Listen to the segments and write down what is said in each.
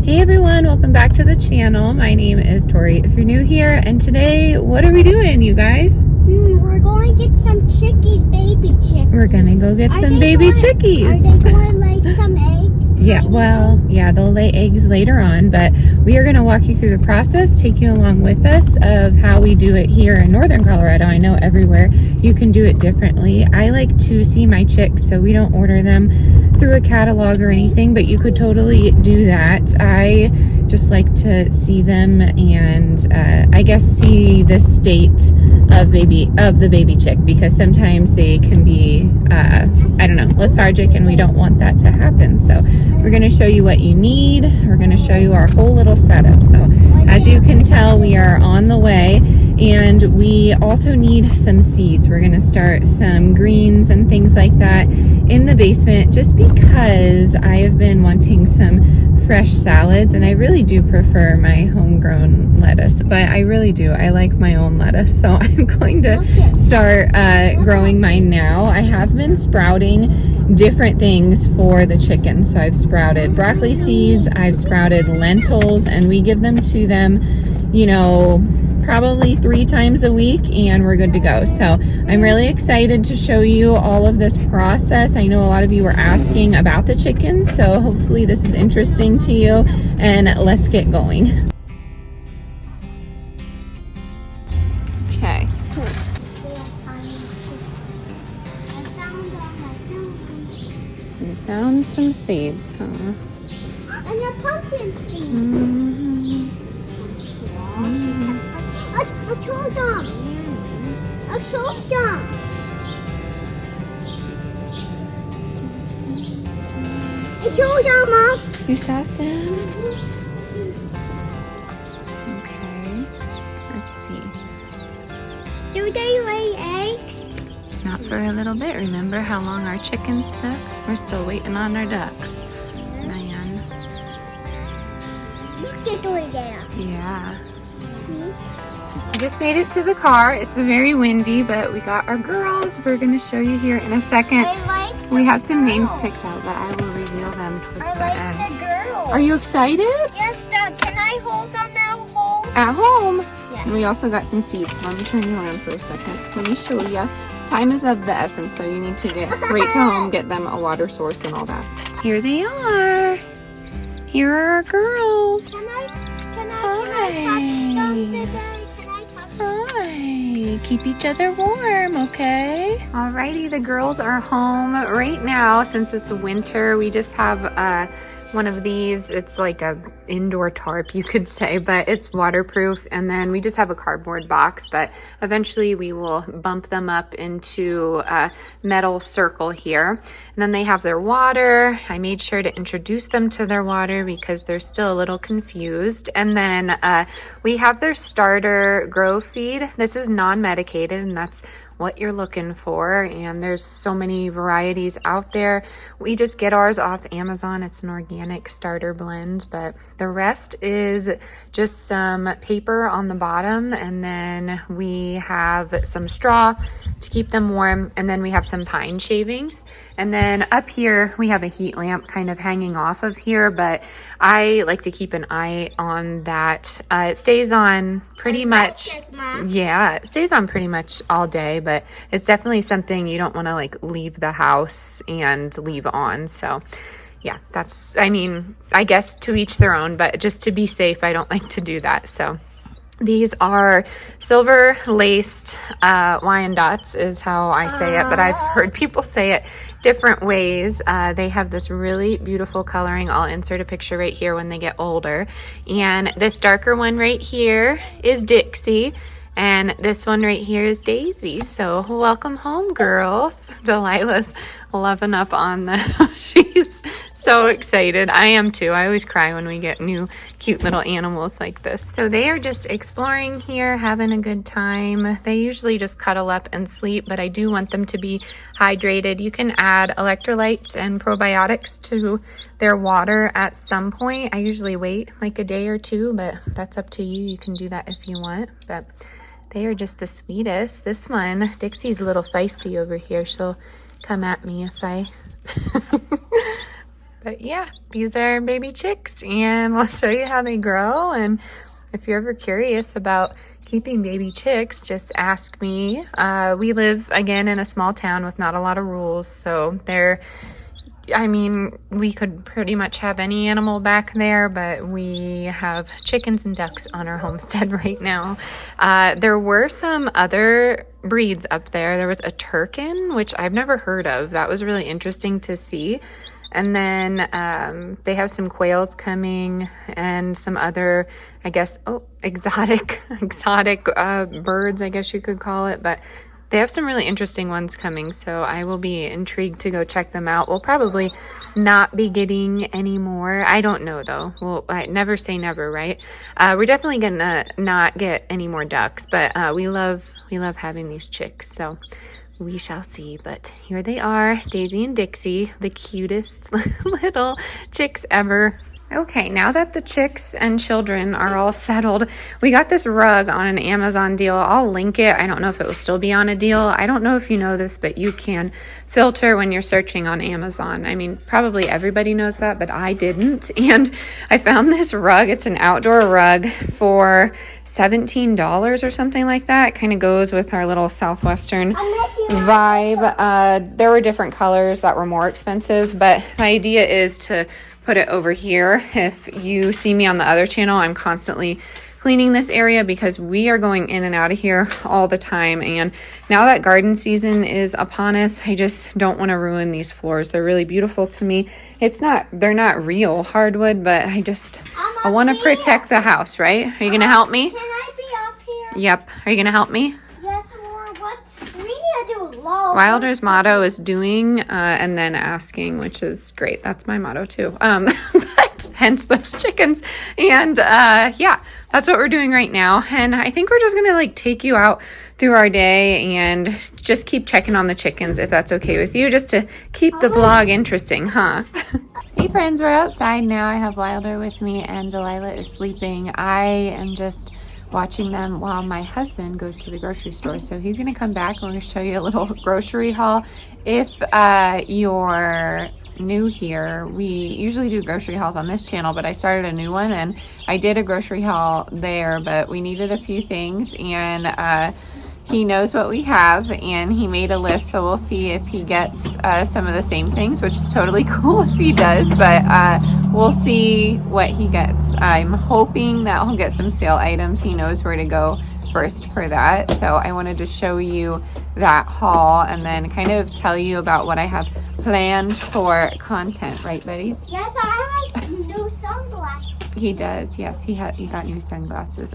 Hey everyone, welcome back to the channel. My name is Tori if you're new here, and today, what are we doing, you guys? We're going to get some chickies, baby chickies. We're gonna go get some baby chickies. Are they going to lay some eggs? Yeah, well, yeah, they'll lay eggs later on, but we are gonna walk you through the process, take you along with us of how we do it here in Northern Colorado. I know everywhere you can do it differently. I like to see my chicks, so we don't order them through a catalog or anything, but you could totally do that. I just like to see them and I guess see the state of the baby chick, because sometimes they can be I don't know, lethargic, and we don't want that to happen. So we're going to show you what you need. We're going to show you our whole little setup. So as you can tell, we are on the way, and we also need some seeds. We're going to start some greens and things like that in the basement, just because I have been wanting some fresh salads, and I really do prefer my homegrown lettuce, but I really do. I like my own lettuce, so I'm going to start growing mine now. I have been sprouting different things for the chickens. So I've sprouted broccoli seeds, I've sprouted lentils, and we give them to them, you know, probably 3 times a week, and we're good to go. So I'm really excited to show you all of this process. I know a lot of you were asking about the chickens, so hopefully this is interesting to you, and let's get going. Okay. We found some seeds, huh? And a pumpkin seed. I saw them. I saw them. I saw them, Mom. You saw some? Okay. Let's see. Do they lay eggs? Not for a little bit. Remember how long our chickens took? We're still waiting on our ducks. Man. Look at over there. Yeah. We just made it to the car. It's very windy, but we got our girls. We're going to show you here in a second. We have some names picked out, but I will reveal them towards the end. I like the girls. Are you excited? Yes, can I hold them at home? At home? Yeah. And we also got some seeds. So let me turn you around for a second. Let me show you. Time is of the essence, so you need to get right to home, get them a water source and all that. Here they are. Here are our girls. Can I touch them today? Hi. Keep each other warm, okay? Alrighty, the girls are home right now. Since it's winter, we just have one of these. It's like a indoor tarp, you could say, but it's waterproof. And then we just have a cardboard box, but eventually we will bump them up into a metal circle here. And then they have their water. I made sure to introduce them to their water because they're still a little confused. And then we have their starter grow feed. This is non-medicated, and that's what you're looking for, and there's so many varieties out there. We just get ours off Amazon. It's an organic starter blend, but the rest is just some paper on the bottom, and then we have some straw to keep them warm, and then we have some pine shavings. And then up here we have a heat lamp kind of hanging off of here, but I like to keep an eye on that. It stays on pretty much, yeah, it stays on pretty much all day, but it's definitely something you don't want to like leave the house and leave on. So yeah, that's, I mean, I guess to each their own, but just to be safe, I don't like to do that. So these are silver laced Wyandottes is how I say it, but I've heard people say it different ways. They have this really beautiful coloring. I'll insert a picture right here when they get older. And this darker one right here is Dixie. And this one right here is Daisy. So welcome home, girls. Delilah's loving up on them. She's so excited. I am too. I always cry when we get new cute little animals like this. So they are just exploring here, having a good time. They usually just cuddle up and sleep, but I do want them to be hydrated. You can add electrolytes and probiotics to their water at some point. I usually wait like a day or two, but that's up to you. You can do that if you want, but they are just the sweetest. This one, Dixie's a little feisty over here. She'll come at me if I But yeah, these are baby chicks, and we'll show you how they grow. And if you're ever curious about keeping baby chicks, just ask me. We live, again, in a small town with not a lot of rules, so we could pretty much have any animal back there, but we have chickens and ducks on our homestead right now. There were some other breeds up there. There was a Turkin, which I've never heard of. That was really interesting to see. And then they have some quails coming and some other, I guess, exotic birds, I guess you could call it. But they have some really interesting ones coming, so I will be intrigued to go check them out. We'll probably not be getting any more. I don't know, though. Well, I never say never, right? We're definitely gonna not get any more ducks, but we love having these chicks, so we shall see. But here they are, Daisy and Dixie, the cutest little chicks ever. Okay, now that the chicks and children are all settled, we got this rug on an Amazon deal. I'll link it. I don't know if it will still be on a deal. I don't know if you know this, but you can filter when you're searching on Amazon. I mean, probably everybody knows that, but I didn't. And I found this rug. It's an outdoor rug for $17 or something like that. It kind of goes with our little Southwestern vibe. There were different colors that were more expensive, but the idea is to put it over here. If you see me on the other channel, I'm constantly cleaning this area because we are going in and out of here all the time. And now that garden season is upon us, I just don't want to ruin these floors. They're really beautiful to me. They're not real hardwood, but I want to protect the house, right? Are you going to help me? Can I be up here? Yep. Are you going to help me? Yes, or what? We need to do low. Wilder's motto is doing and then asking, which is great. That's my motto too. But hence those chickens. And yeah, that's what we're doing right now. And I think we're just going to take you out through our day and just keep checking on the chickens, if that's okay with you, just to keep the vlog interesting, huh? Hey friends, we're outside now. I have Wilder with me and Delilah is sleeping. I am just watching them while my husband goes to the grocery store. So he's going to come back and we're going to show you a little grocery haul. If you're new here, we usually do grocery hauls on this channel, but I started a new one and I did a grocery haul there, but we needed a few things, and he knows what we have and he made a list, so we'll see if he gets some of the same things, which is totally cool if he does, but we'll see what he gets. I'm hoping that he'll get some sale items. He knows where to go first for that. So I wanted to show you that haul and then kind of tell you about what I have planned for content, right, buddy? Yes, I have new sunglasses. He does, yes, he got new sunglasses.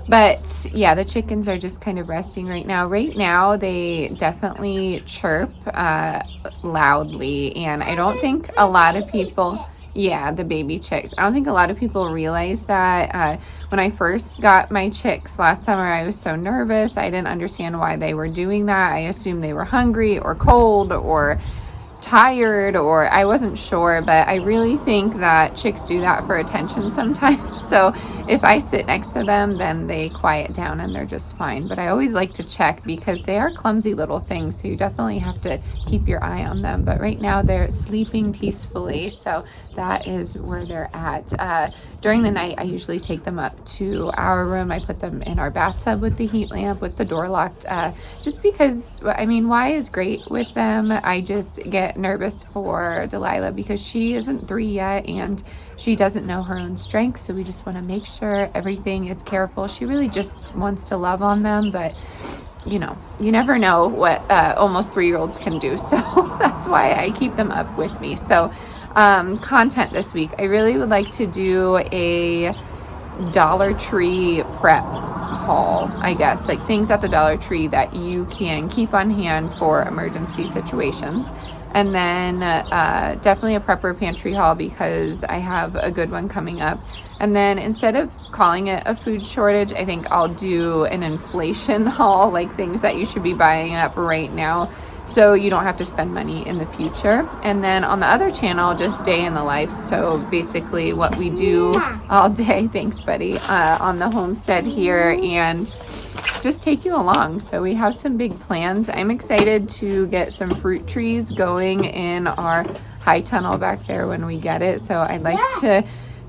But yeah, the chickens are just kind of resting right now. Right now, they definitely chirp loudly, and I don't think a lot of people, yeah, the baby chicks. I don't think a lot of people realize that. When I first got my chicks last summer, I was so nervous. I didn't understand why they were doing that. I assumed they were hungry or cold or tired, or I wasn't sure, but I really think that chicks do that for attention sometimes. So if I sit next to them, then they quiet down and they're just fine. But I always like to check because they are clumsy little things, so you definitely have to keep your eye on them. But right now they're sleeping peacefully, so that is where they're at. During the night, I usually take them up to our room. I put them in our bathtub with the heat lamp, with the door locked, just because, I mean, Y is great with them. I just get nervous for Delilah because she isn't 3 yet and she doesn't know her own strength, so we just want to make sure everything is careful. She really just wants to love on them, but you know, you never know what almost 3-year-olds can do, so that's why I keep them up with me. So content this week, I really would like to do a Dollar Tree prep haul, I guess, like things at the Dollar Tree that you can keep on hand for emergency situations. And then definitely a prepper pantry haul because I have a good one coming up. And then instead of calling it a food shortage, I think I'll do an inflation haul, like things that you should be buying up right now so you don't have to spend money in the future. And then on the other channel, just day in the life. So basically what we do all day, thanks buddy, on the homestead here. And just take you along. So we have some big plans. I'm excited to get some fruit trees going in our high tunnel back there when we get it. So I'd like to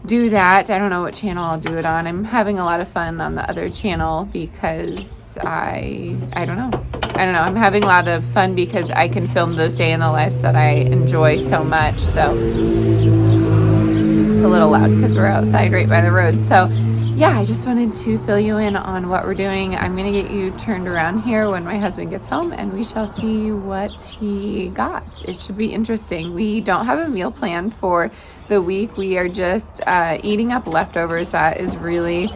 do that. I don't know what channel I'll do it on. I'm having a lot of fun on the other channel because I don't know. I'm having a lot of fun because I can film those day in the lives that I enjoy so much. So it's a little loud because we're outside right by the road. So yeah, I just wanted to fill you in on what we're doing. I'm gonna get you turned around here when my husband gets home and we shall see what he got. It should be interesting. We don't have a meal plan for the week. We are just eating up leftovers. That is really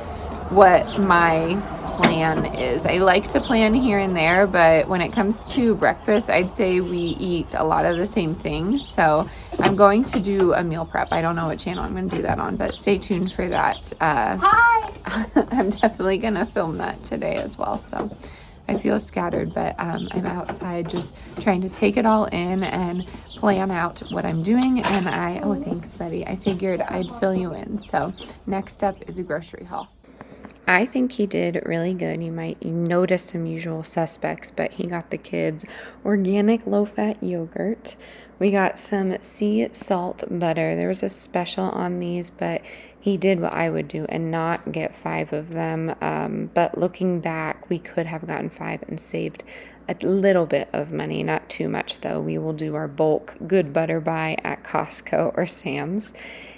what my plan is. I like to plan here and there, but when it comes to breakfast, I'd say we eat a lot of the same things. So I'm going to do a meal prep. I don't know what channel I'm going to do that on, but stay tuned for that. Hi. I'm definitely going to film that today as well. So I feel scattered, but I'm outside just trying to take it all in and plan out what I'm doing. And oh, thanks, buddy. I figured I'd fill you in. So next up is a grocery haul. I think he did really good. You might notice some usual suspects, but he got the kids organic low-fat yogurt. We got some sea salt butter. There was a special on these, but he did what I would do and not get 5 of them. But looking back, we could have gotten 5 and saved a little bit of money, not too much though. We will do our bulk good butter buy at Costco or Sam's.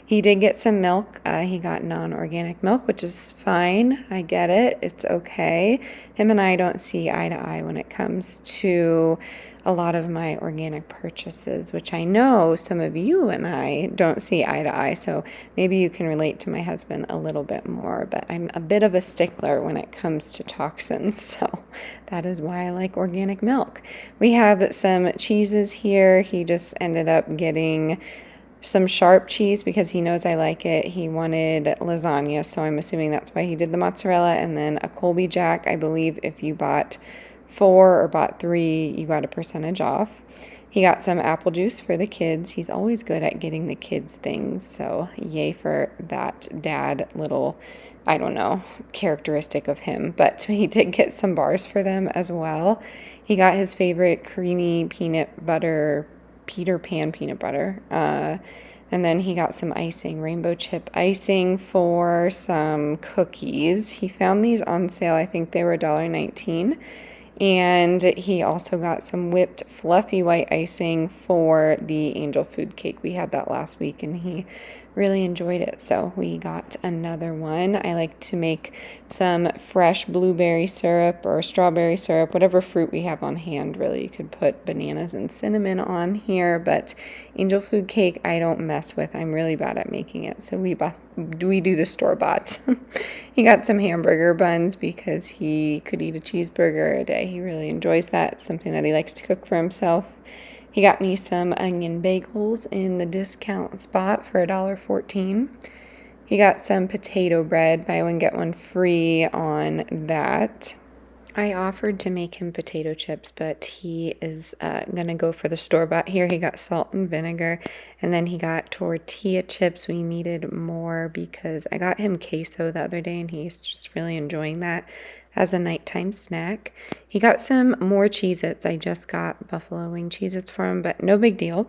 He did get some milk. He got non-organic milk, which is fine. I get it. It's okay. Him and I don't see eye to eye when it comes to a lot of my organic purchases, which I know some of you and I don't see eye to eye. So maybe you can relate to my husband a little bit more, but I'm a bit of a stickler when it comes to toxins. So that is why I like organic milk. We have some cheeses here. He just ended up getting some sharp cheese because he knows I like it. He wanted lasagna, so I'm assuming that's why he did the mozzarella. And then a Colby Jack. I believe if you bought 4 or bought 3, you got a percentage off. He got some apple juice for the kids. He's always good at getting the kids things, so yay for that dad little, I don't know, characteristic of him. But he did get some bars for them as well. He got his favorite creamy peanut butter, Peter Pan peanut butter. And then he got some icing, rainbow chip icing for some cookies. He found these on sale. I think they were $1.19. And he also got some whipped fluffy white icing for the angel food cake. We had that last week and he really enjoyed it, so we got another one. I like to make some fresh blueberry syrup or strawberry syrup, whatever fruit we have on hand, really. You could put bananas and cinnamon on here, but angel food cake I don't mess with. I'm really bad at making it, so we do the store-bought. He got some hamburger buns because he could eat a cheeseburger a day. He really enjoys that. It's something that he likes to cook for himself. He got me some onion bagels in the discount spot for $1.14. He got some potato bread, buy one get one free on that. I offered to make him potato chips, but he is going to go for the store-bought here. He got salt and vinegar, and then he got tortilla chips. We needed more because I got him queso the other day, and he's just really enjoying that as a nighttime snack. He got some more Cheez-Its. I just got buffalo wing Cheez-Its for him, but no big deal.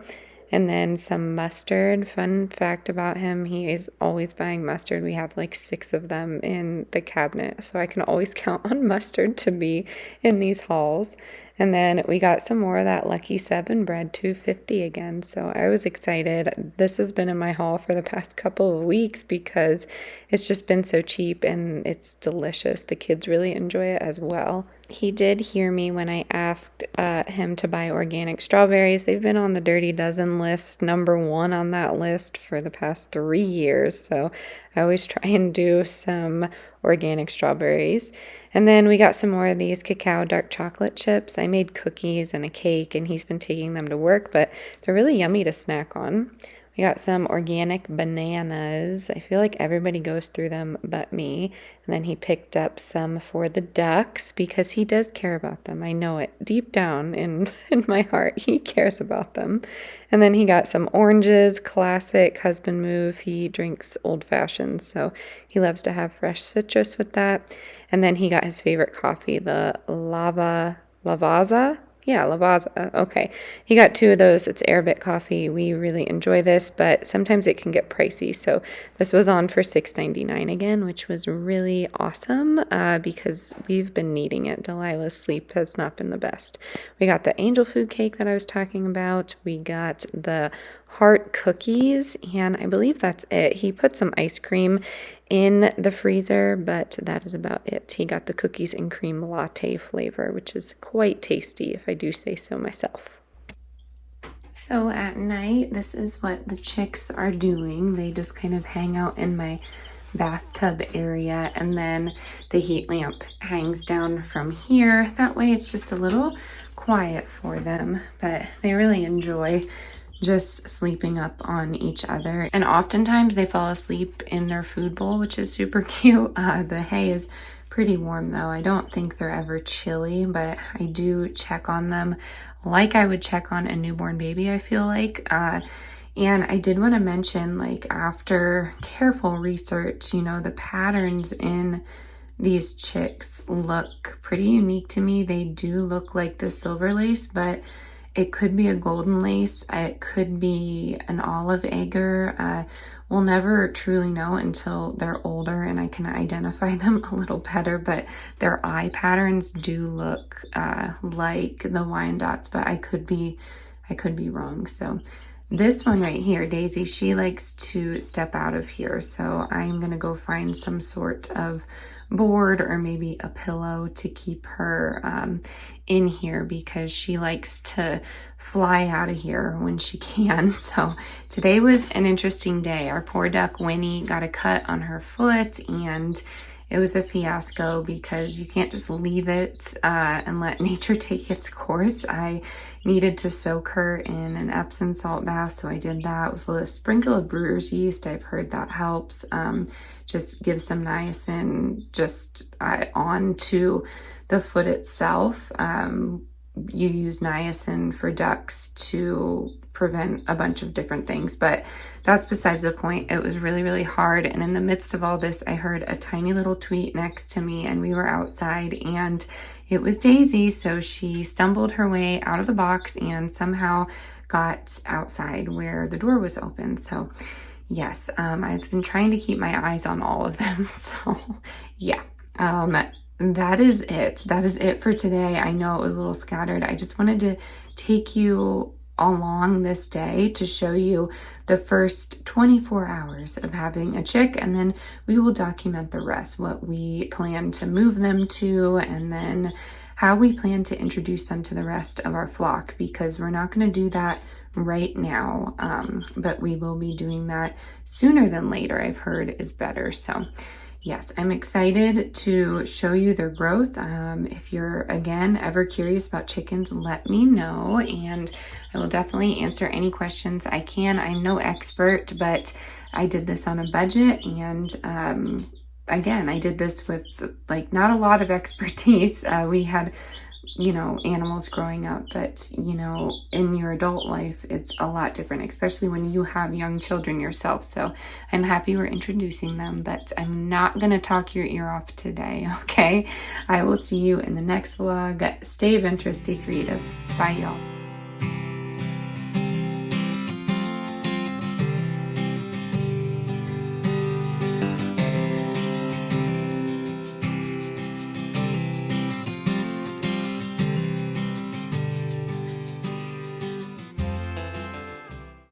And then some mustard. Fun fact about him, he is always buying mustard. We have like 6 of them in the cabinet, so I can always count on mustard to be in these hauls. And then we got some more of that Lucky 7 bread, $2.50 again. So I was excited. This has been in my haul for the past couple of weeks because it's just been so cheap and it's delicious. The kids really enjoy it as well. He did hear me when I asked him to buy organic strawberries. They've been on the Dirty Dozen list, #1 on that list for the past 3 years. So I always try and do some organic strawberries. And then we got some more of these cacao dark chocolate chips. I made cookies and a cake, and he's been taking them to work, but they're really yummy to snack on. We got some organic bananas. I feel like everybody goes through them but me. And then he picked up some for the ducks because he does care about them. I know it deep down in my heart. He cares about them. And then he got some oranges, classic husband move. He drinks old fashioned, so he loves to have fresh citrus with that. And then he got his favorite coffee, the Lavazza. Yeah, Lavazza. Okay. He got 2 of those. It's Arabic coffee. We really enjoy this, but sometimes it can get pricey. So this was on for $6.99 again, which was really awesome because we've been needing it. Delilah's sleep has not been the best. We got the angel food cake that I was talking about. We got the heart cookies, and I believe that's it. He put some ice cream in the freezer, but that is about it. He got the cookies and cream latte flavor, which is quite tasty if I do say so myself. So at night, this is what the chicks are doing. They just kind of hang out in my bathtub area, and then the heat lamp hangs down from here. That way it's just a little quiet for them, but they really enjoy just sleeping up on each other. And oftentimes they fall asleep in their food bowl, which is super cute. The hay is pretty warm though. I don't think they're ever chilly, but I do check on them like I would check on a newborn baby, I feel like. And I did want to mention, like, after careful research, you know, the patterns in these chicks look pretty unique to me. They do look like the silver lace, but it could be a golden lace. It could be an olive egger. We'll never truly know until they're older and I can identify them a little better, but their eye patterns do look like the Wyandottes, but I could be wrong. So this one right here, Daisy, she likes to step out of here. So I'm going to go find some sort of board or maybe a pillow to keep her in here because she likes to fly out of here when she can. So today was an interesting day. Our poor duck Winnie got a cut on her foot, and it was a fiasco because you can't just leave it and let nature take its course. I needed to soak her in an Epsom salt bath, so I did that with a sprinkle of brewer's yeast. I've heard that helps. Just give some niacin just onto the foot itself. You use niacin for ducks to prevent a bunch of different things, but that's besides the point. It was really, really hard. And in the midst of all this, I heard a tiny little tweet next to me, and we were outside, and it was Daisy. So she stumbled her way out of the box and somehow got outside where the door was open. So yes, I've been trying to keep my eyes on all of them. So yeah, that is it. That is it for today. I know it was a little scattered. I just wanted to take you along this day to show you the first 24 hours of having a chick, and then we will document the rest, what we plan to move them to, and then how we plan to introduce them to the rest of our flock, because we're not going to do that right now, but we will be doing that sooner than later, I've heard is better. So yes, I'm excited to show you their growth. If you're, again, ever curious about chickens, let me know, and I will definitely answer any questions I can. I'm no expert, but I did this on a budget, and again, I did this with, like, not a lot of expertise. We had, you know, animals growing up, but, you know, in your adult life, it's a lot different, especially when you have young children yourself. So I'm happy we're introducing them, but I'm not going to talk your ear off today, okay? I will see you in the next vlog. Stay adventurous, stay creative. Bye, y'all.